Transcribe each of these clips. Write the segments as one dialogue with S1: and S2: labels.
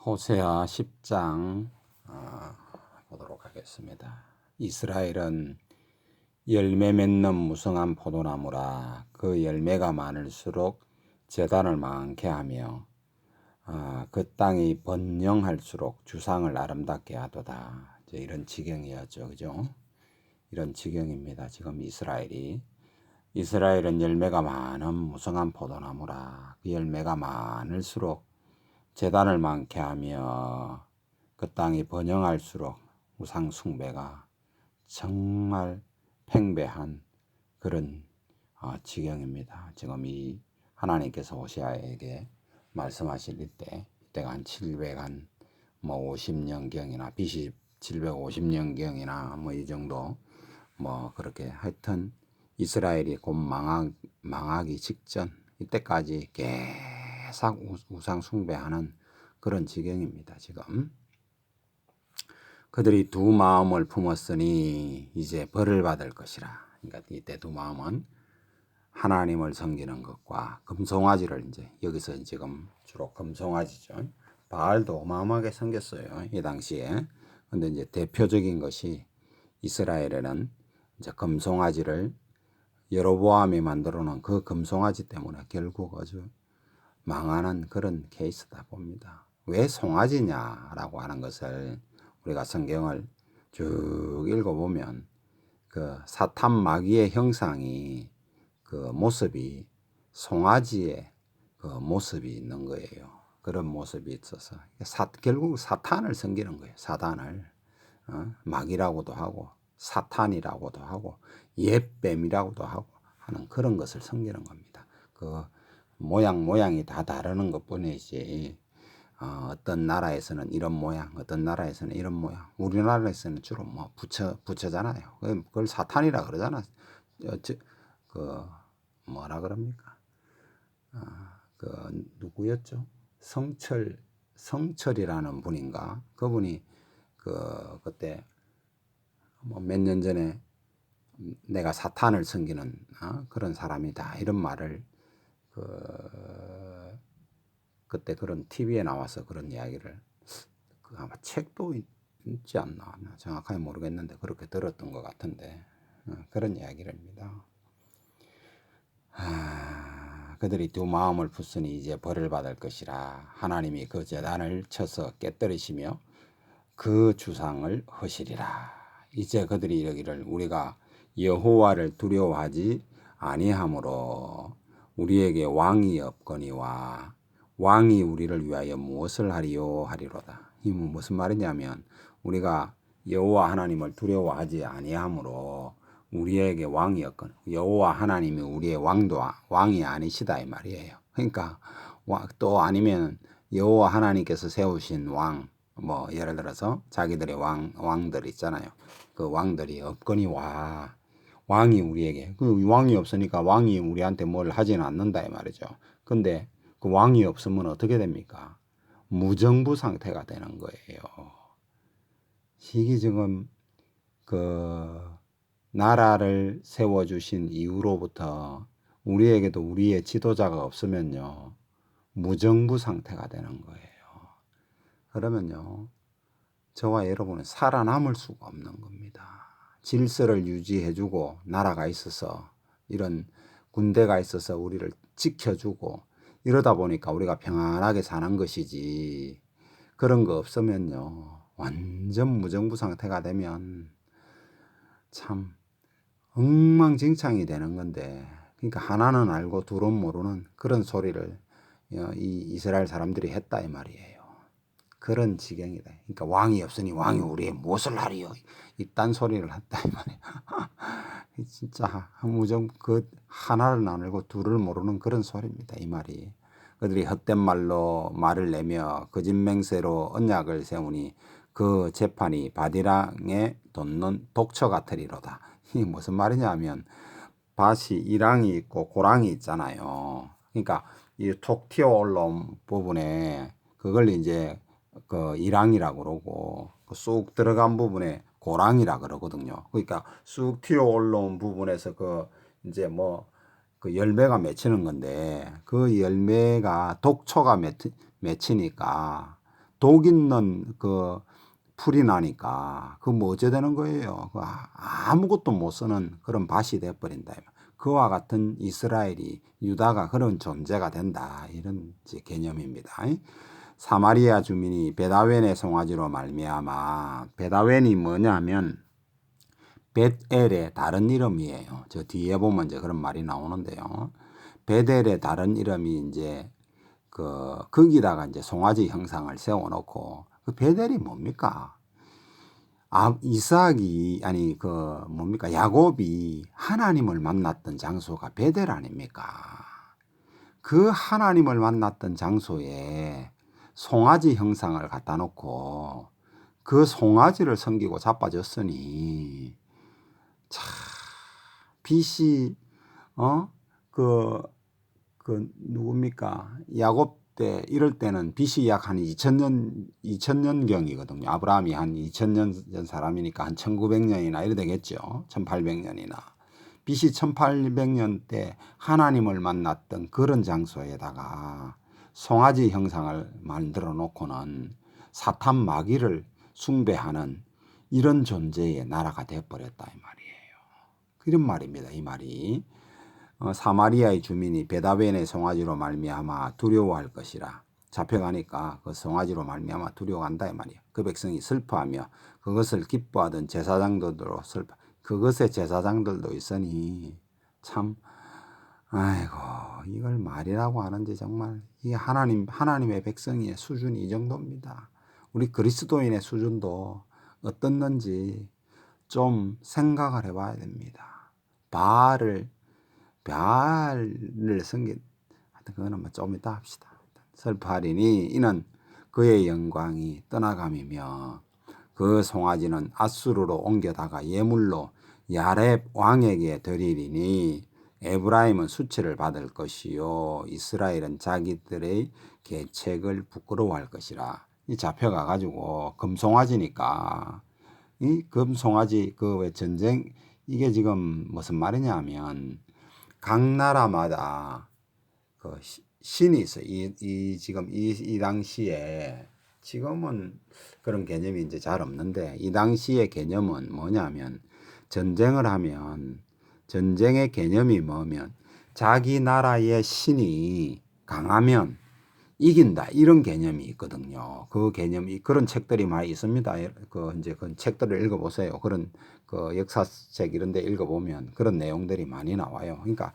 S1: 호세아 10장 보도록 하겠습니다. 이스라엘은 열매 맺는 무성한 포도나무라. 그 열매가 많을수록 재단을 많게 하며 그 땅이 번영할수록 주상을 아름답게 하도다. 이런 지경이었죠. 그죠? 이런 지경입니다. 지금 이스라엘은 열매가 많은 무성한 포도나무라. 그 열매가 많을수록 재단을 많게 하며 그 땅이 번영할수록 우상 숭배가 정말 팽배한 그런 지경입니다. 지금 이 하나님께서 호세아에게 말씀하실 이때가 한 750년경이나 BC 750년경이나 뭐 이 정도 뭐 그렇게 하여튼 이스라엘이 곧 망하기 직전 이때까지 계속 우상 숭배하는 그런 지경입니다. 지금 그들이 두 마음을 품었으니 이제 벌을 받을 것이라. 그러니까 이때 두 마음은 하나님을 섬기는 것과 금송아지를 이제 여기서 지금 주로 금송아지죠. 바알도 어마어마하게 섬겼어요. 이 당시에. 근데 이제 대표적인 것이 이스라엘에는 이제 금송아지를 여로보암이 만들어 놓은 그 금송아지 때문에 결국 아주 망하는 그런 케이스다 봅니다. 왜 송아지냐라고 하는 것을 우리가 성경을 쭉 읽어보면 그 사탄 마귀의 형상이 그 모습이 송아지의 그 모습이 있는 거예요. 그런 모습이 있어서 결국 사탄을 섬기는 거예요. 사단을 마귀라고도 하고 사탄이라고도 하고 옛뱀이라고도 하고 하는 그런 것을 섬기는 겁니다. 그 모양이 다 다르는 것 뿐이지 어떤 나라에서는 이런 모양, 어떤 나라에서는 이런 모양. 우리나라에서는 주로 뭐 부처잖아요. 그걸 사탄이라 그러잖아. 그 뭐라 그럽니까? 그 누구였죠? 성철이라는 분인가? 그분이 그때 뭐 몇 년 전에 내가 사탄을 섬기는 그런 사람이다 이런 말을 그때 그런 TV에 나와서 그런 이야기를 아마 책도 있지 않나 정확하게 모르겠는데 그렇게 들었던 것 같은데 그런 이야기랍니다. 그들이 두 마음을 품으니 이제 벌을 받을 것이라. 하나님이 그 제단을 쳐서 깨뜨리시며 그 주상을 허시리라. 이제 그들이 이르기를 우리가 여호와를 두려워하지 아니하므로 우리에게 왕이 없거니와 왕이 우리를 위하여 무엇을 하리요 하리로다. 이 무슨 말이냐면 우리가 여호와 하나님을 두려워하지 아니하므로 우리에게 왕이 없거나 여호와 하나님이 우리의 왕이 아니시다 이 말이에요. 그러니까 또 아니면 여호와 하나님께서 세우신 왕 뭐 예를 들어서 자기들의 왕들 있잖아요. 그 왕들이 없거니와 왕이 우리에게 그 왕이 없으니까 왕이 우리한테 뭘 하지는 않는다 이 말이죠. 근데 그 왕이 없으면 어떻게 됩니까? 무정부 상태가 되는 거예요. 이게 지금 그 나라를 세워주신 이후로부터 우리에게도 우리의 지도자가 없으면요 무정부 상태가 되는 거예요. 그러면요 저와 여러분은 살아남을 수가 없는 겁니다. 질서를 유지해주고 나라가 있어서 이런 군대가 있어서 우리를 지켜주고 이러다 보니까 우리가 평안하게 사는 것이지 그런 거 없으면요 완전 무정부 상태가 되면 참 엉망진창이 되는 건데 그러니까 하나는 알고 둘은 모르는 그런 소리를 이 이스라엘 사람들이 했다 이 말이에요. 그런 지경이다. 그러니까 왕이 없으니 왕이 우리의 무엇을 하리요 이딴 소리를 했다 이 말이에요. 진짜 무정 그 하나를 안 알고 둘을 모르는 그런 소리입니다 이 말이. 그들이 헛된 말로 말을 내며 거짓 맹세로 언약을 세우니 그 재판이 바디랑에 돋는 독처 같으리로다. 이게 무슨 말이냐면 밭이 이랑이 있고 고랑이 있잖아요. 그러니까 이 톡 튀어 올라온 부분에 그걸 이제 그 이랑이라고 그러고 쑥 들어간 부분에 고랑이라 그러거든요. 그러니까 쑥 튀어 올라온 부분에서 그 이제 뭐 그 열매가 맺히는 건데 그 열매가 독초가 맺히니까 독 있는 그 풀이 나니까 그 뭐 어째 되는 거예요. 그 아무것도 못 쓰는 그런 밭이 돼버린다. 그와 같은 이스라엘이 유다가 그런 존재가 된다. 이런 개념입니다. 사마리아 주민이 베다웬의 송아지로 말미암아, 베다웬이 뭐냐면 벳엘의 다른 이름이에요. 저 뒤에 보면 이제 그런 말이 나오는데요. 벳엘의 다른 이름이 이제 거기다가 이제 송아지 형상을 세워놓고, 그 벳엘이 뭡니까? 이삭이, 아니, 뭡니까? 야곱이 하나님을 만났던 장소가 벳엘 아닙니까? 그 하나님을 만났던 장소에 송아지 형상을 갖다 놓고 그 송아지를 섬기고 자빠졌으니, 참, BC, 누굽니까? 야곱 때, 이럴 때는 BC 약 한 2000년경이거든요. 아브라함이 한 2000년 전 사람이니까 한 1900년이나 이래 되겠죠. 1800년이나. BC 1800년 때 하나님을 만났던 그런 장소에다가 송아지 형상을 만들어 놓고는 사탄 마귀를 숭배하는 이런 존재의 나라가 되어버렸다, 이 말이에요. 이런 말입니다, 이 말이. 사마리아의 주민이 베다웬의 송아지로 말미암아 두려워할 것이라. 잡혀가니까 그 송아지로 말미암아 두려워한다, 이 말이에요. 그 백성이 슬퍼하며 그것을 기뻐하던 제사장들도 슬퍼. 그것의 제사장들도 있으니 참, 아이고, 이걸 말이라고 하는지 정말 이 하나님의 백성의 수준이 이 정도입니다. 우리 그리스도인의 수준도 어떻는지 좀 생각을 해봐야 됩니다. 바알을 섬긴, 하여튼 그거는 뭐 좀 이따 합시다. 슬퍼하리니 이는 그의 영광이 떠나감이며 그 송아지는 앗수르로 옮겨다가 예물로 야렙 왕에게 드리리니 에브라임은 수치를 받을 것이요 이스라엘은 자기들의 계책을 부끄러워할 것이라. 이 잡혀가 가지고 금송아지니까, 이 금송아지 그 왜 전쟁, 이게 지금 무슨 말이냐면 각 나라마다 그 신이 있어요. 지금 이 당시에, 지금은 그런 개념이 이제 잘 없는데, 이 당시의 개념은 뭐냐면, 전쟁을 하면, 전쟁의 개념이 뭐면, 자기 나라의 신이 강하면 이긴다, 이런 개념이 있거든요. 그 개념이, 그런 책들이 많이 있습니다. 이제 그 책들을 읽어보세요. 그런 역사책 이런 데 읽어보면 그런 내용들이 많이 나와요. 그러니까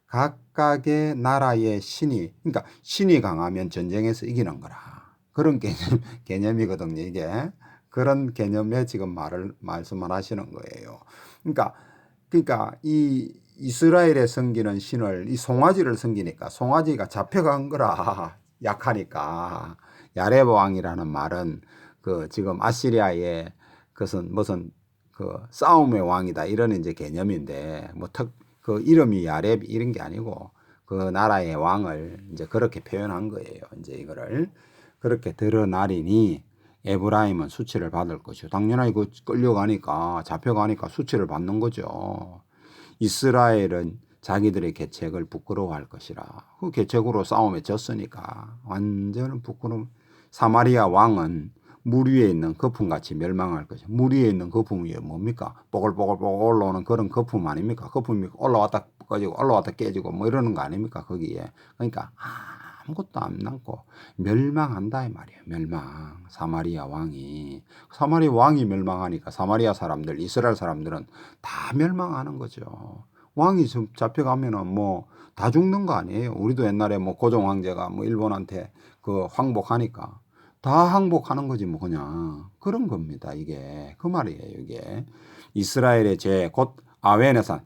S1: 각각의 나라의 신이, 그러니까 신이 강하면 전쟁에서 이기는 거라. 그런 개념이거든요, 이게. 그런 개념에 지금 말씀을 하시는 거예요. 그러니까 이 이스라엘에 섬기는 신을, 이 송아지를 섬기니까 송아지가 잡혀간 거라. 약하니까. 야레브 왕이라는 말은 지금 아시리아의 그것은 무슨 싸움의 왕이다, 이런 이제 개념인데, 그 이름이 야렙 이런 게 아니고 그 나라의 왕을 이제 그렇게 표현한 거예요. 이제 이거를 그렇게 드러나리니 에브라임은 수치를 받을 것이요. 당연히 그 끌려가니까, 잡혀가니까 수치를 받는 거죠. 이스라엘은 자기들의 계책을 부끄러워할 것이라. 그 계책으로 싸움에 졌으니까 완전 부끄러움. 사마리아 왕은 물 위에 있는 거품같이 멸망할 것이요. 물 위에 있는 거품이 뭡니까? 뽀글뽀글뽀글 올라오는 그런 거품 아닙니까? 거품이 올라왔다 꺼지고 올라왔다 깨지고 뭐 이러는 거 아닙니까? 거기에. 그러니까 아무것도 안 남고 멸망한다, 이 말이에요. 멸망. 사마리아 왕이 멸망하니까 사마리아 사람들, 이스라엘 사람들은 다 멸망하는 거죠. 왕이 잡혀가면은 뭐 다 죽는 거 아니에요. 우리도 옛날에 뭐 고종 황제가 뭐 일본한테 항복하니까 다 항복하는 거지 뭐, 그냥 그런 겁니다. 이게 그 말이에요. 이게 이스라엘의 곧 아웬의 산,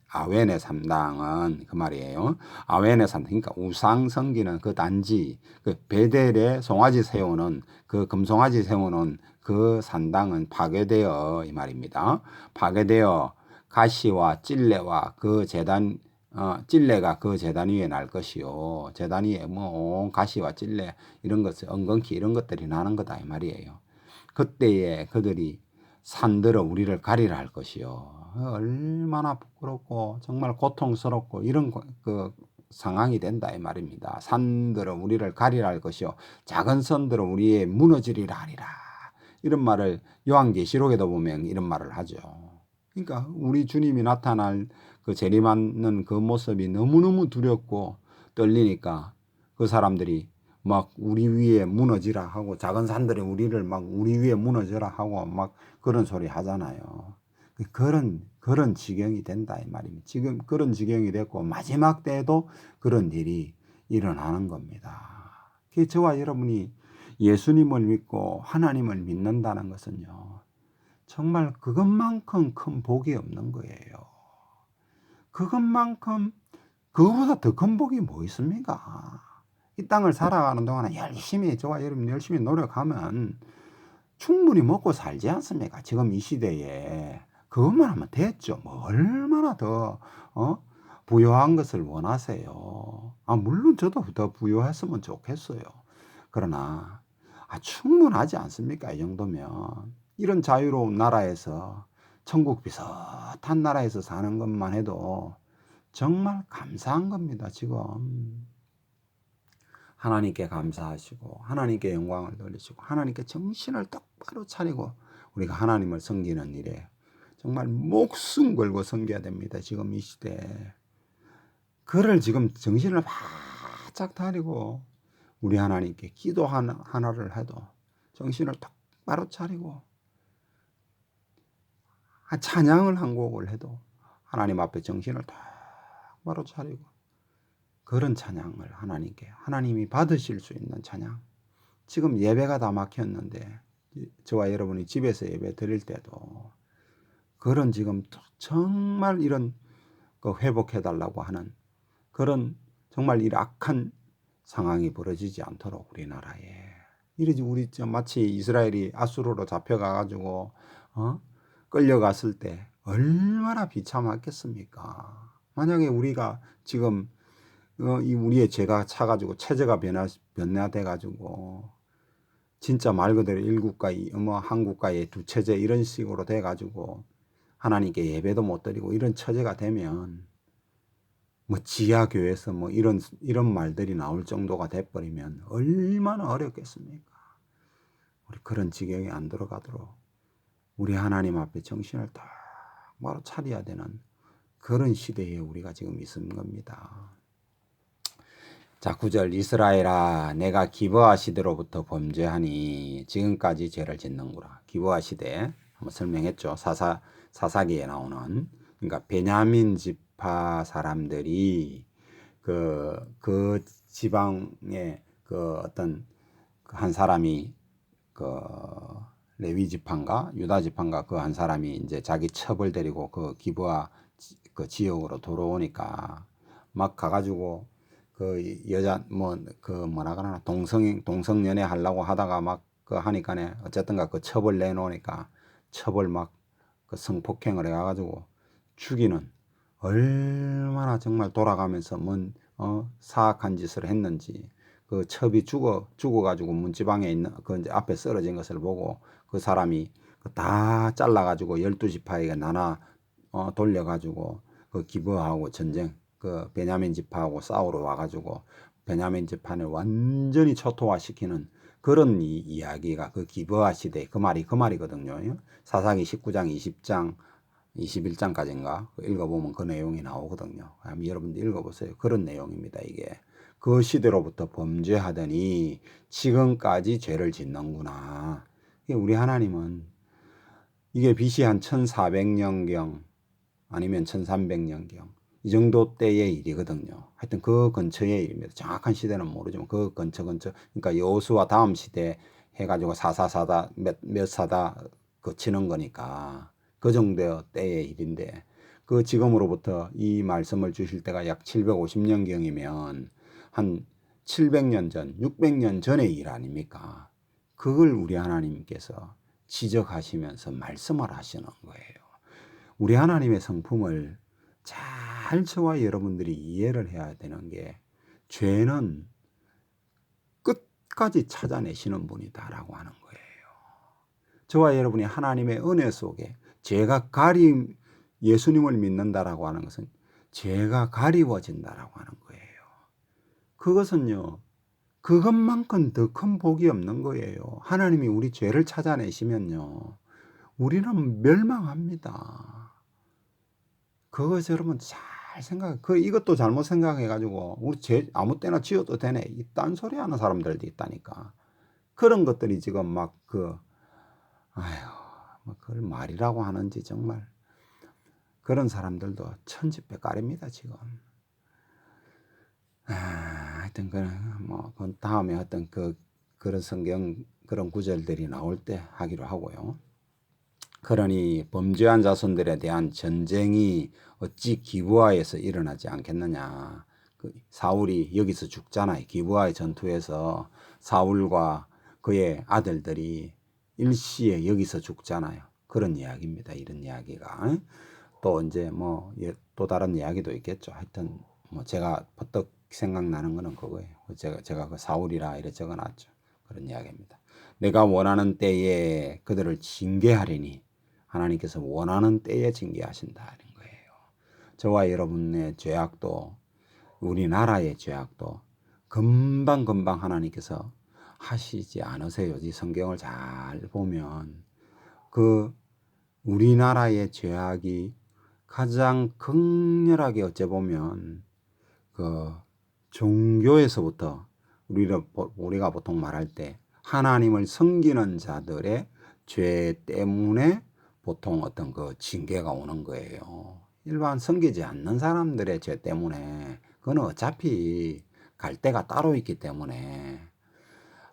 S1: 아웬의 산당은 그 말이에요. 아웬의 산당, 그러니까 우상 섬기는 그 단지, 그 베델에 송아지 세우는 그 금송아지 세우는 그 산당은 파괴되어, 이 말입니다. 파괴되어 가시와 찔레와 그 재단, 찔레가 그 재단 위에 날 것이요. 재단 위에 뭐 가시와 찔레 이런 것을, 엉겅퀴 이런 것들이 나는 거다, 이 말이에요. 그때에 그들이 산들어 우리를 가리라 할 것이요. 얼마나 부끄럽고 정말 고통스럽고 이런 상황이 된다 이 말입니다. 산들은 우리를 가리라 할 것이요 작은 선들은 우리의 무너지리라 하리라. 이런 말을 요한계시록에도 보면 이런 말을 하죠. 그러니까 우리 주님이 나타날 그 재림하는 그 모습이 너무너무 두렵고 떨리니까 그 사람들이 막 우리 위에 무너지라 하고 작은 산들이 우리를 막 우리 위에 무너져라 하고 막 그런 소리 하잖아요. 그런 지경이 된다 이 말입니다. 지금 그런 지경이 됐고 마지막 때에도 그런 일이 일어나는 겁니다. 저와 여러분이 예수님을 믿고 하나님을 믿는다는 것은요, 정말 그것만큼 큰 복이 없는 거예요. 그것만큼, 그거보다 더 큰 복이 뭐 있습니까? 이 땅을 살아가는 동안에 열심히, 저와 여러분 열심히 노력하면 충분히 먹고 살지 않습니까? 지금 이 시대에. 그것만 하면 됐죠. 뭐 얼마나 더, 부유한 것을 원하세요. 물론 저도 더 부유했으면 좋겠어요. 그러나, 충분하지 않습니까? 이 정도면. 이런 자유로운 나라에서, 천국 비슷한 나라에서 사는 것만 해도 정말 감사한 겁니다, 지금. 하나님께 감사하시고 하나님께 영광을 돌리시고 하나님께 정신을 똑바로 차리고 우리가 하나님을 섬기는 일에 정말 목숨 걸고 섬겨야 됩니다. 지금 이 시대에. 그를 지금 정신을 바짝 차리고 우리 하나님께 기도 하나를 해도 정신을 똑바로 차리고 찬양을 한 곡을 해도 하나님 앞에 정신을 똑바로 차리고 그런 찬양을 하나님께, 하나님이 받으실 수 있는 찬양. 지금 예배가 다 막혔는데 저와 여러분이 집에서 예배 드릴 때도 그런 지금 정말 이런 그 회복해달라고 하는 그런 정말 이 악한 상황이 벌어지지 않도록 우리나라에 이러지 우리 마치 이스라엘이 아수르로 잡혀가가지고 끌려갔을 때 얼마나 비참했겠습니까? 만약에 우리가 지금 이 우리의 죄가 차가지고 체제가 변화돼가지고 진짜 말 그대로 일국가 한 국가의 두 체제 이런 식으로 돼가지고 하나님께 예배도 못 드리고 이런 처제가 되면 뭐 지하교회에서 뭐 이런 말들이 나올 정도가 돼버리면 얼마나 어렵겠습니까? 우리 그런 지경에 안 들어가도록 우리 하나님 앞에 정신을 딱 바로 차려야 되는 그런 시대에 우리가 지금 있는 겁니다. 자, 9절 이스라엘아 내가 기브아 시대로부터 범죄하니 지금까지 죄를 짓는구나. 기브아 시대 한번 설명했죠. 사사기에 나오는 그러니까 베냐민 지파 사람들이 그 지방에 그 어떤 한 사람이 그 레위 지파인가 유다 지파인가 그 한 사람이 이제 자기 첩을 데리고 그 기브아 그 지역으로 들어오니까 막 가가지고 그 여자 뭐라 그러나 동성연애 하려고 하다가 막 그 하니까네 어쨌든가 그 첩을 내놓으니까 첩을 막 그 성폭행을 해가지고 죽이는 얼마나 정말 돌아가면서 사악한 짓을 했는지 그 첩이 죽어가지고 문지방에 있는 그 이제 앞에 쓰러진 것을 보고 그 사람이 다 잘라가지고 12지파에게 나눠 돌려가지고 그 기브아하고 전쟁 그 베냐민 지파하고 싸우러 와가지고 베냐민 지파를 완전히 초토화시키는 그런 이야기가 그 기브아 시대 그 말이거든요. 사사기 19장 20장 21장까지인가 읽어보면 그 내용이 나오거든요. 여러분들 읽어보세요. 그런 내용입니다. 이게 그 시대로부터 범죄하더니 지금까지 죄를 짓는구나. 우리 하나님은 이게 BC 한 1400년경 아니면 1300년경 이 정도 때의 일이거든요. 하여튼 그 근처의 일입니다. 정확한 시대는 모르지만 그 근처 그러니까 여호수아 다음 시대 해가지고 사사사다 몇 사다 거치는 거니까 그 정도 때의 일인데 그 지금으로부터 이 말씀을 주실 때가 약 750년경이면 한 700년 전, 600년 전의 일 아닙니까? 그걸 우리 하나님께서 지적하시면서 말씀을 하시는 거예요. 우리 하나님의 성품을 잘 저와 여러분들이 이해를 해야 되는 게 죄는 끝까지 찾아내시는 분이다라고 하는 거예요. 저와 여러분이 하나님의 은혜 속에 죄가 예수님을 믿는다라고 하는 것은 죄가 가리워진다라고 하는 거예요. 그것은요, 그것만큼 더 큰 복이 없는 거예요. 하나님이 우리 죄를 찾아내시면요, 우리는 멸망합니다. 그거 여러분 잘 이것도 잘못 생각해가지고, 우리 죄 아무 때나 지어도 되네, 이딴 소리 하는 사람들도 있다니까. 그런 것들이 지금 아휴, 그걸 말이라고 하는지 정말. 그런 사람들도 천지백깔입니다, 지금. 하여튼, 그 다음에 어떤 그런 성경, 그런 구절들이 나올 때 하기로 하고요. 그러니 범죄한 자손들에 대한 전쟁이 어찌 기브아에서 일어나지 않겠느냐. 사울이 여기서 죽잖아요. 기브아의 전투에서 사울과 그의 아들들이 일시에 여기서 죽잖아요. 그런 이야기입니다. 이런 이야기가. 또 이제 또 다른 이야기도 있겠죠. 하여튼 제가 퍼뜩 생각나는 거는 그거예요. 제가 그 사울이라 이래 적어놨죠. 그런 이야기입니다. 내가 원하는 때에 그들을 징계하리니, 하나님께서 원하는 때에 징계하신다는 거예요. 저와 여러분의 죄악도, 우리나라의 죄악도 금방 하나님께서 하시지 않으세요. 이 성경을 잘 보면 우리나라의 죄악이 가장 극렬하게 어째 보면 종교에서부터 우리가 보통 말할 때 하나님을 섬기는 자들의 죄 때문에 보통 어떤 징계가 오는 거예요. 일반 섬기지 않는 사람들의 죄 때문에 그건 어차피 갈 데가 따로 있기 때문에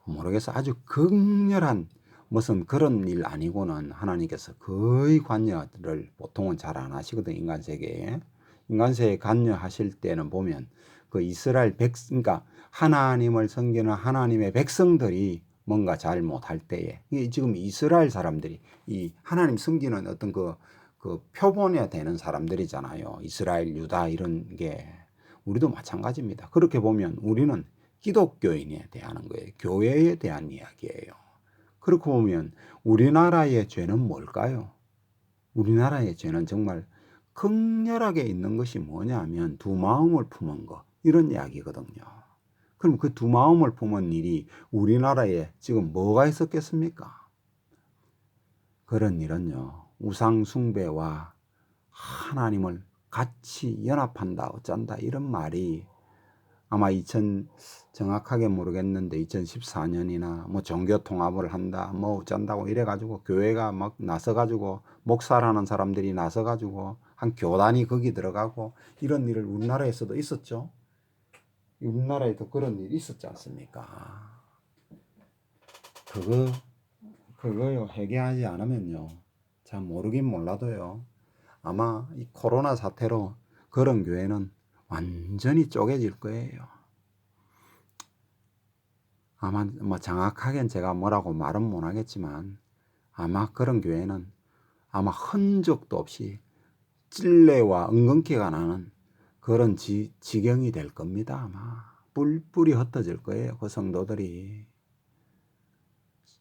S1: 모르겠어. 아주 극렬한 무슨 그런 일 아니고는 하나님께서 거의 관여를 보통은 잘 안 하시거든. 인간 세계에 관여하실 때는 보면 이스라엘 그러니까 하나님을 섬기는 하나님의 백성들이 뭔가 잘 못할 때에, 지금 이스라엘 사람들이 이 하나님 섬기는 어떤 그 표본이 되는 사람들이잖아요. 이스라엘, 유다 이런 게. 우리도 마찬가지입니다. 그렇게 보면 우리는 기독교인에 대한 거예요. 교회에 대한 이야기예요. 그렇게 보면 우리나라의 죄는 뭘까요? 우리나라의 죄는 정말 극렬하게 있는 것이 뭐냐면 두 마음을 품은 거, 이런 이야기거든요. 그럼 그 두 마음을 품은 일이 우리나라에 지금 뭐가 있었겠습니까? 그런 일은요, 우상 숭배와 하나님을 같이 연합한다, 어쩐다, 이런 말이 아마 정확하게 모르겠는데 2014년이나 종교 통합을 한다, 어쩐다고 이래가지고 교회가 막 나서가지고 목사라는 사람들이 나서가지고 한 교단이 거기 들어가고 이런 일을 우리나라에서도 있었죠. 우리나라에도 그런 일이 있었지 않습니까? 그거요, 해결하지 않으면요, 잘 모르긴 몰라도요, 아마 이 코로나 사태로 그런 교회는 완전히 쪼개질 거예요. 아마 정확하게는 제가 뭐라고 말은 못 하겠지만 아마 그런 교회는 아마 흔적도 없이 찔레와 은근기가 나는 그런 지경이 될 겁니다. 아마 뿔뿔이 흩어질 거예요. 그 성도들이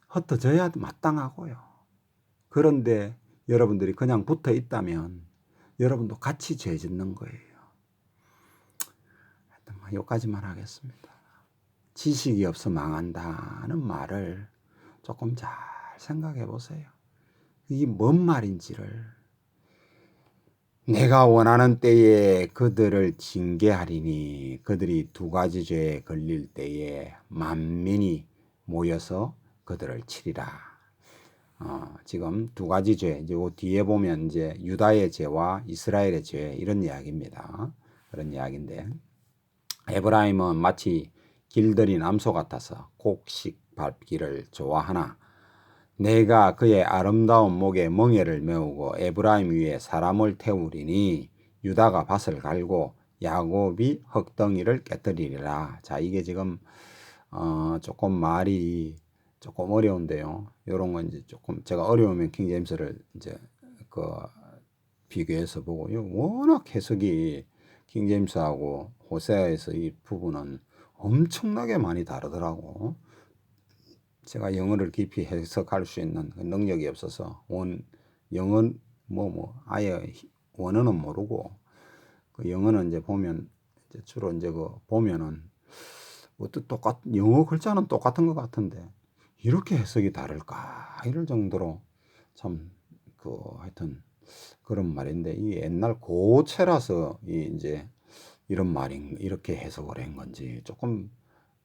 S1: 흩어져야 마땅하고요. 그런데 여러분들이 그냥 붙어 있다면 여러분도 같이 죄 짓는 거예요. 하여튼 여기까지만 하겠습니다. 지식이 없어 망한다는 말을 조금 잘 생각해 보세요. 이게 뭔 말인지를. 내가 원하는 때에 그들을 징계하리니, 그들이 두 가지 죄에 걸릴 때에 만민이 모여서 그들을 치리라. 지금 두 가지 죄, 이제 뒤에 보면 이제 유다의 죄와 이스라엘의 죄, 이런 이야기입니다. 그런 이야기인데, 에브라임은 마치 길들인 암소 같아서 곡식 밟기를 좋아하나 내가 그의 아름다운 목에 멍에를 메우고 에브라임 위에 사람을 태우리니 유다가 밭을 갈고 야곱이 흙덩이를 깨뜨리리라. 자, 이게 지금 조금 말이 조금 어려운데요. 요런 건 이제 조금 제가 어려우면 킹제임스를 이제 비교해서 보고요. 워낙 해석이 킹제임스하고 호세아에서 이 부분은 엄청나게 많이 다르더라고. 제가 영어를 깊이 해석할 수 있는 능력이 없어서 영어 아예 원어는 모르고 영어는 이제 보면 이제 주로 이제 보면은 어떤 영어 글자는 똑같은 것 같은데 이렇게 해석이 다를까 이럴 정도로 참 하여튼 그런 말인데 이 옛날 고체라서 이제 이런 말인 이렇게 해석을 한 건지 조금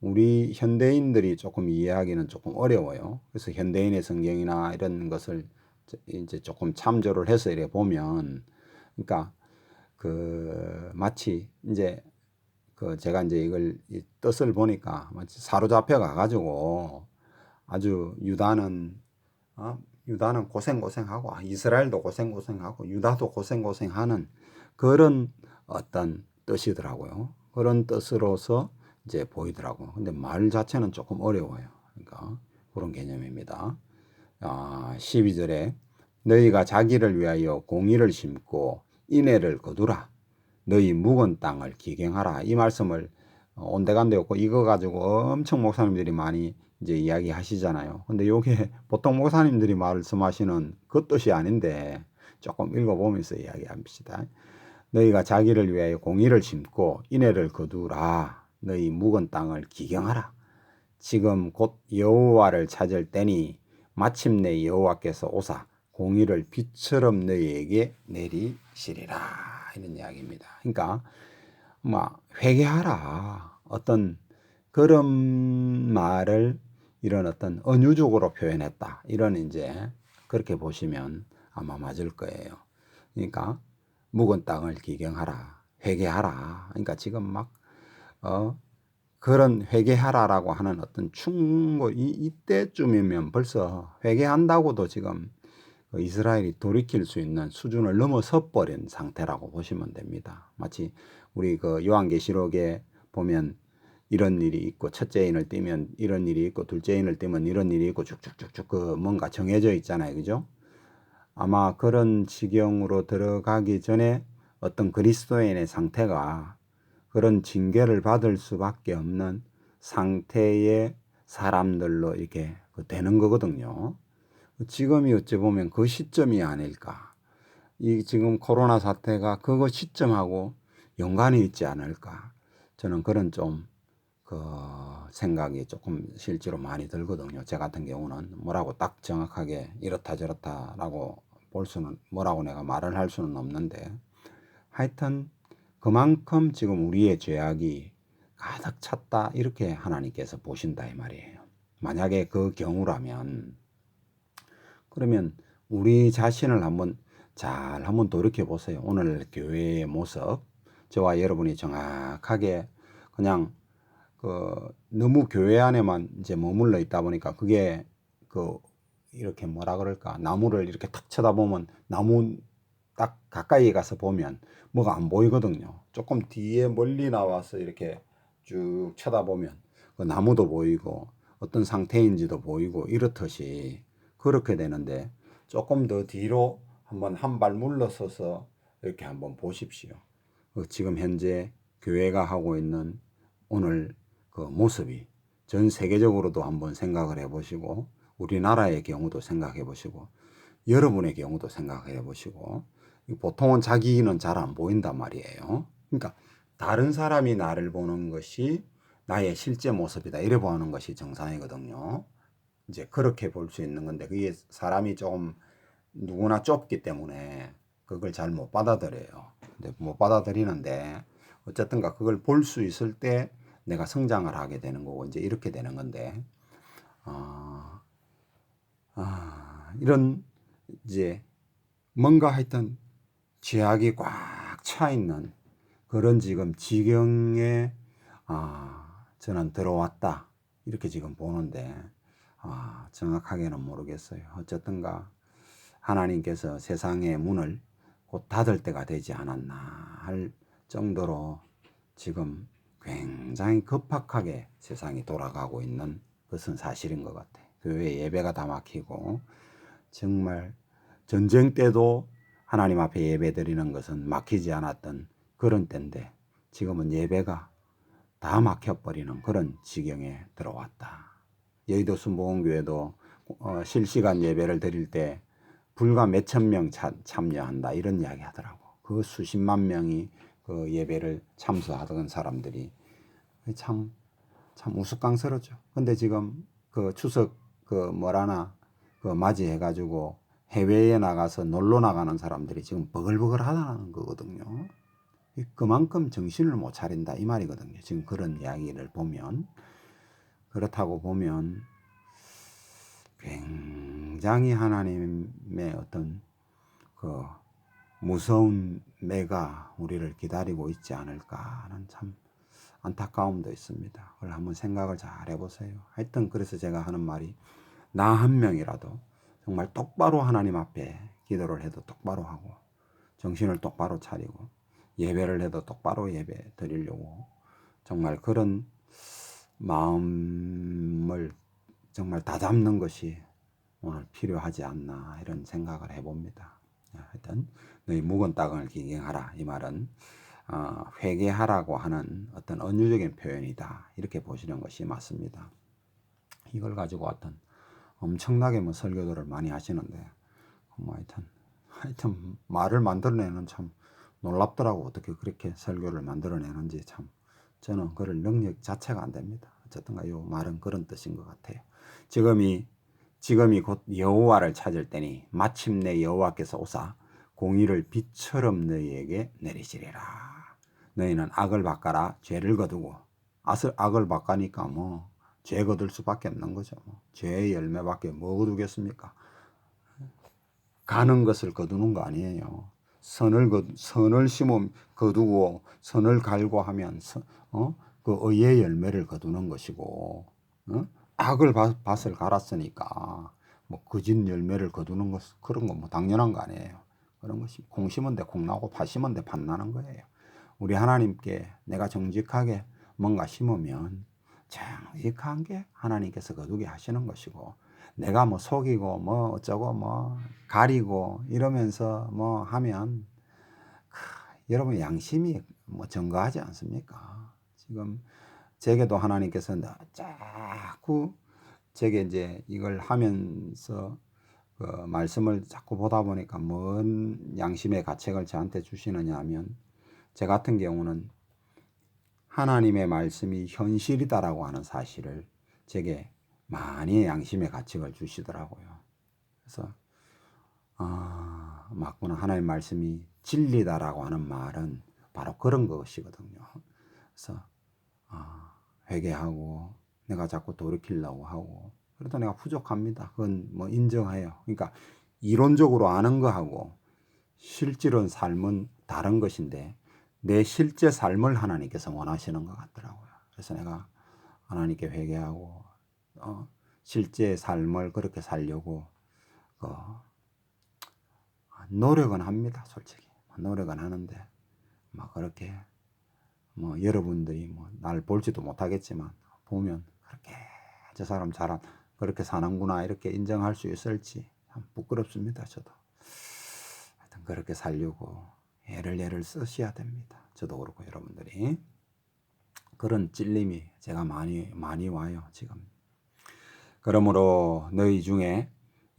S1: 우리 현대인들이 조금 이해하기는 조금 어려워요. 그래서 현대인의 성경이나 이런 것을 이제 조금 참조를 해서 이래 보면, 그러니까 마치 이제 제가 이제 이걸 이 뜻을 보니까 마치 사로잡혀 가가지고 아주 유다는 고생하고 이스라엘도 고생하고 유다도 고생하는 그런 어떤 뜻이더라고요. 그런 뜻으로서 이제 보이더라고요. 근데 말 자체는 조금 어려워요. 그러니까 그런 개념입니다. 12절에 너희가 자기를 위하여 공의를 심고 인애를 거두라. 너희 묵은 땅을 기경하라. 이 말씀을 온데간데 없고 이거 가지고 엄청 목사님들이 많이 이제 이야기 하시잖아요. 근데 요게 보통 목사님들이 말씀하시는 그 뜻이 아닌데 조금 읽어보면서 이야기합시다. 너희가 자기를 위하여 공의를 심고 인애를 거두라. 너희 묵은 땅을 기경하라. 지금 곧 여호와를 찾을 때니 마침내 여호와께서 오사 공의를 빛처럼 너희에게 내리시리라. 이런 이야기입니다. 그러니까 회개하라. 어떤 그런 말을 이런 어떤 은유적으로 표현했다. 이런 이제 그렇게 보시면 아마 맞을 거예요. 그러니까 묵은 땅을 기경하라. 회개하라. 그러니까 지금 그런 회개하라라고 하는 어떤 이때쯤이면 벌써 회개한다고도 지금 이스라엘이 돌이킬 수 있는 수준을 넘어서 버린 상태라고 보시면 됩니다. 마치 우리 요한계시록에 보면 이런 일이 있고 첫째 인을 띄면 이런 일이 있고 둘째 인을 띄면 이런 일이 있고 쭉쭉쭉쭉 뭔가 정해져 있잖아요. 그죠? 아마 그런 지경으로 들어가기 전에 어떤 그리스도인의 상태가 그런 징계를 받을 수밖에 없는 상태의 사람들로 이렇게 되는 거거든요. 지금이 어찌 보면 그 시점이 아닐까. 이 지금 코로나 사태가 그거 시점하고 연관이 있지 않을까. 저는 그런 생각이 조금 실제로 많이 들거든요. 제 같은 경우는 뭐라고 딱 정확하게 이렇다 저렇다라고 뭐라고 내가 말을 할 수는 없는데 하여튼 그만큼 지금 우리의 죄악이 가득 찼다 이렇게 하나님께서 보신다 이 말이에요. 만약에 그 경우라면 그러면 우리 자신을 한번 돌이켜 보세요. 오늘 교회의 모습 저와 여러분이 정확하게 그냥 너무 교회 안에만 이제 머물러 있다 보니까 그게 이렇게 뭐라 그럴까 나무를 이렇게 탁 쳐다보면 나무 딱 가까이 가서 보면 뭐가 안 보이거든요. 조금 뒤에 멀리 나와서 이렇게 쭉 쳐다보면 그 나무도 보이고 어떤 상태인지도 보이고 이렇듯이 그렇게 되는데 조금 더 뒤로 한번 한 발 물러서서 이렇게 한번 보십시오. 지금 현재 교회가 하고 있는 오늘 그 모습이 전 세계적으로도 한번 생각을 해보시고 우리나라의 경우도 생각해 보시고 여러분의 경우도 생각해 보시고 보통은 자기는 잘 안 보인단 말이에요. 그러니까 다른 사람이 나를 보는 것이 나의 실제 모습이다 이래 보는 것이 정상이거든요. 이제 그렇게 볼 수 있는 건데 그게 사람이 조금 누구나 좁기 때문에 그걸 잘 못 받아들여요. 근데 못 받아들이는데 어쨌든가 그걸 볼 수 있을 때 내가 성장을 하게 되는 거고 이제 이렇게 되는 건데 이런 이제 뭔가 하여튼 죄악이 꽉 차 있는 그런 지금 지경에 저는 들어왔다 이렇게 지금 보는데 정확하게는 모르겠어요. 어쨌든가 하나님께서 세상의 문을 곧 닫을 때가 되지 않았나 할 정도로 지금 굉장히 급박하게 세상이 돌아가고 있는 것은 사실인 것 같아요. 교회 예배가 다 막히고 정말 전쟁 때도 하나님 앞에 예배 드리는 것은 막히지 않았던 그런 때인데 지금은 예배가 다 막혀버리는 그런 지경에 들어왔다. 여의도 순복음교회도 실시간 예배를 드릴 때 불과 몇천 명 참여한다 이런 이야기 하더라고. 그 수십만 명이 그 예배를 참석하던 사람들이 참 참 우스꽝스럽죠. 근데 지금 그 추석 맞이해 가지고 해외에 나가서 놀러 나가는 사람들이 지금 버글버글 하다는 거거든요. 그만큼 정신을 못 차린다 이 말이거든요. 지금 그런 이야기를 보면. 그렇다고 보면 굉장히 하나님의 어떤 그 무서운 매가 우리를 기다리고 있지 않을까 하는 참 안타까움도 있습니다. 그걸 한번 생각을 잘 해보세요. 하여튼 그래서 제가 하는 말이 나 한 명이라도 정말 똑바로 하나님 앞에 기도를 해도 똑바로 하고 정신을 똑바로 차리고 예배를 해도 똑바로 예배 드리려고 정말 그런 마음을 정말 다잡는 것이 오늘 필요하지 않나 이런 생각을 해봅니다. 하여튼 너희 묵은 땅을 기경하라 이 말은 회개하라고 하는 어떤 은유적인 표현이다 이렇게 보시는 것이 맞습니다. 이걸 가지고 어떤 엄청나게 뭐 설교들을 많이 하시는데 뭐 하여튼 말을 만들어내는 참 놀랍더라고. 어떻게 그렇게 설교를 만들어내는지 참 저는 그럴 능력 자체가 안 됩니다. 어쨌든가 요 말은 그런 뜻인 것 같아요. 지금이 곧 여호와를 찾을 때니 마침내 여호와께서 오사 공의를 빛처럼 너희에게 내리시리라. 너희는 악을 바꿔라 죄를 거두고 악을 바꾸니까 뭐 죄 거둘 수밖에 없는 거죠. 죄의 열매밖에 뭐 거두겠습니까? 가는 것을 거두는 거 아니에요. 선을 심으면 거두고 선을 갈고 하면 그 의의 열매를 거두는 것이고 악을 밭을 갈았으니까 뭐 거짓 열매를 거두는 것 그런 거 뭐 당연한 거 아니에요. 그런 것이 콩 심은 데 콩 나고 팥 심은 데 팥 나는 거예요. 우리 하나님께 내가 정직하게 뭔가 심으면 정직한 게 하나님께서 거두게 하시는 것이고 내가 뭐 속이고 뭐 어쩌고 뭐 가리고 이러면서 뭐 하면 여러분 양심이 뭐 증거하지 않습니까? 지금 제게도 하나님께서 자꾸 제게 이제 이걸 하면서 그 말씀을 자꾸 보다 보니까 뭔 양심의 가책을 저한테 주시느냐 하면 제 같은 경우는 하나님의 말씀이 현실이다라고 하는 사실을 제게 많이 양심의 가책을 주시더라고요. 그래서 맞구나. 하나님 말씀이 진리다라고 하는 말은 바로 그런 것이거든요. 그래서 회개하고 내가 자꾸 돌이키려고 하고 그래도 내가 부족합니다. 그건 뭐 인정해요. 그러니까 이론적으로 아는 거하고 실제로는 삶은 다른 것인데 내 실제 삶을 하나님께서 원하시는 것 같더라고요. 그래서 내가 하나님께 회개하고 실제 삶을 그렇게 살려고 노력은 합니다. 솔직히 노력은 하는데 막 그렇게 뭐 여러분들이 뭐 날 볼지도 못하겠지만 보면 그렇게 저 사람 그렇게 사는구나 이렇게 인정할 수 있을지 참 부끄럽습니다. 저도 하여튼 그렇게 살려고 애를 쓰셔야 됩니다. 저도 그렇고 여러분들이 그런 찔림이 제가 많이 와요 지금. 그러므로 너희 중에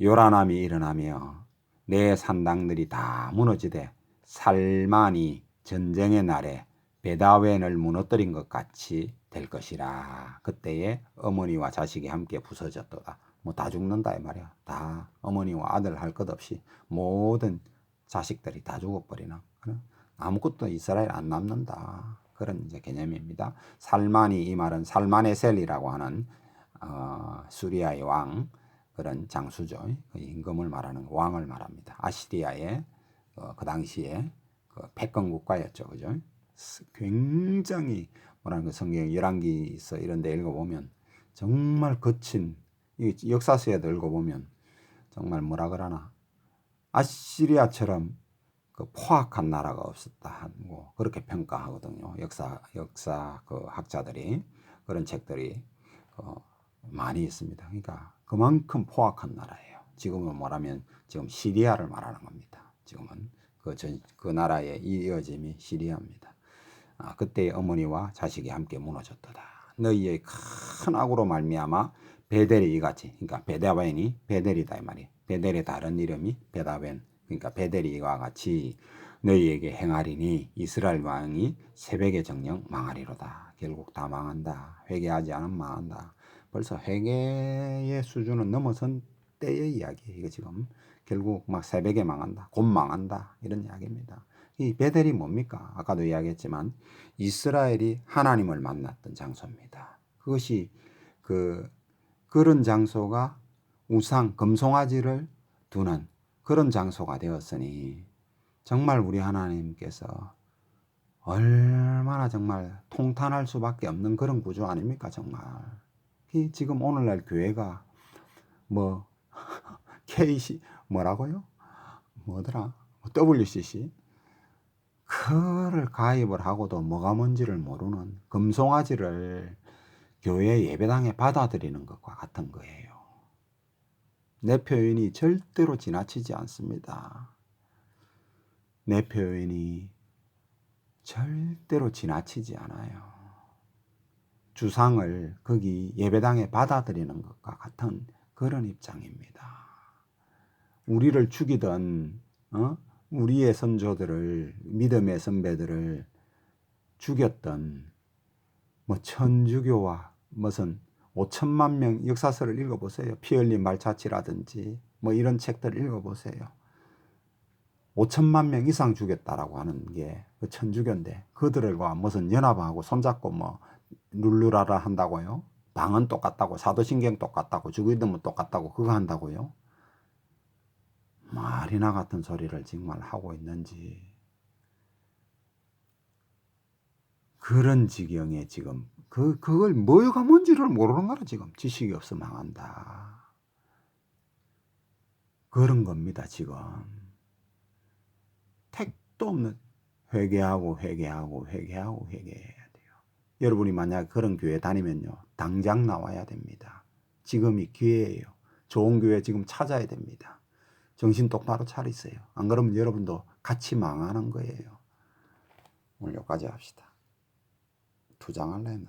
S1: 요란함이 일어나며 내 산당들이 다 무너지되 살만이 전쟁의 날에 베다웬을 무너뜨린 것 같이 될 것이라. 그때에 어머니와 자식이 함께 부서졌도다. 뭐 다 죽는다 이 말이야. 다 어머니와 아들 할 것 없이 모든 자식들이 다 죽어버리나. 아무것도 이스라엘 안 남는다. 그런 이제 개념입니다. 살만이 이 말은 살마네셀이라고 하는 수리아의 왕 그런 장수죠. 그 임금을 말하는 왕을 말합니다. 아시리아의 그 당시에 그 패권 국가였죠, 그죠? 굉장히 뭐라는 그 성경 열왕기서 이런 데 읽어보면 정말 거친 역사서에도 읽어보면 정말 뭐라 그러나 아시리아처럼 그 포악한 나라가 없었다 하고 그렇게 평가하거든요. 역사 그 학자들이 그런 책들이 많이 있습니다. 그러니까 그만큼 포악한 나라예요. 지금은 뭐라면 지금 시리아를 말하는 겁니다. 지금은 그 나라의 이어짐이 시리아입니다. 그때의 어머니와 자식이 함께 무너졌도다. 너희의 큰 악으로 말미암아 베델이 이같이, 그러니까 베델이다 이 말이. 베델의 다른 이름이 베다웬. 그러니까 베델이 이와 같이 너희에게 행하리니 이스라엘 왕이 새벽에 정령 망하리로다. 결국 다 망한다. 회개하지 않으면 망한다. 벌써 회개의 수준은 넘어선 때의 이야기예요. 이거 지금 결국 막 새벽에 망한다. 곧 망한다. 이런 이야기입니다. 이 베델이 뭡니까? 아까도 이야기했지만 이스라엘이 하나님을 만났던 장소입니다. 그것이 그런 장소가 우상, 금송아지를 두는 그런 장소가 되었으니 정말 우리 하나님께서 얼마나 정말 통탄할 수밖에 없는 그런 구조 아닙니까? 정말 지금 오늘날 교회가 뭐 KC 뭐라고요? 뭐더라? WCC 그를 가입을 하고도 뭐가 뭔지를 모르는 금송아지를 교회 예배당에 받아들이는 것과 같은 거예요. 내 표현이 절대로 지나치지 않습니다. 내 표현이 절대로 지나치지 않아요. 주상을 거기 예배당에 받아들이는 것과 같은 그런 입장입니다. 우리를 죽이던 우리의 선조들을 믿음의 선배들을 죽였던 뭐 천주교와 무슨 5천만 명 역사서를 읽어보세요. 피 흘린 말자치라든지 뭐 이런 책들을 읽어보세요. 5천만 명 이상 죽였다라고 하는 게 그 천주교인데 그들과 무슨 연합하고 손잡고 뭐 룰루라라 한다고요? 방은 똑같다고, 사도신경 똑같다고, 주기도문 똑같다고 그거 한다고요? 말이나 같은 소리를 정말 하고 있는지 그런 지경에 지금 그걸 뭐가 뭔지를 모르는 거라 지금 지식이 없어 망한다. 그런 겁니다 지금. 택도 없는 회개하고 회개해야 돼요. 여러분이 만약 그런 교회 다니면요 당장 나와야 됩니다. 지금이 기회예요. 좋은 교회 지금 찾아야 됩니다. 정신 똑바로 차리세요. 안 그러면 여러분도 같이 망하는 거예요. 오늘 여기까지 합시다. 투장할래 했나?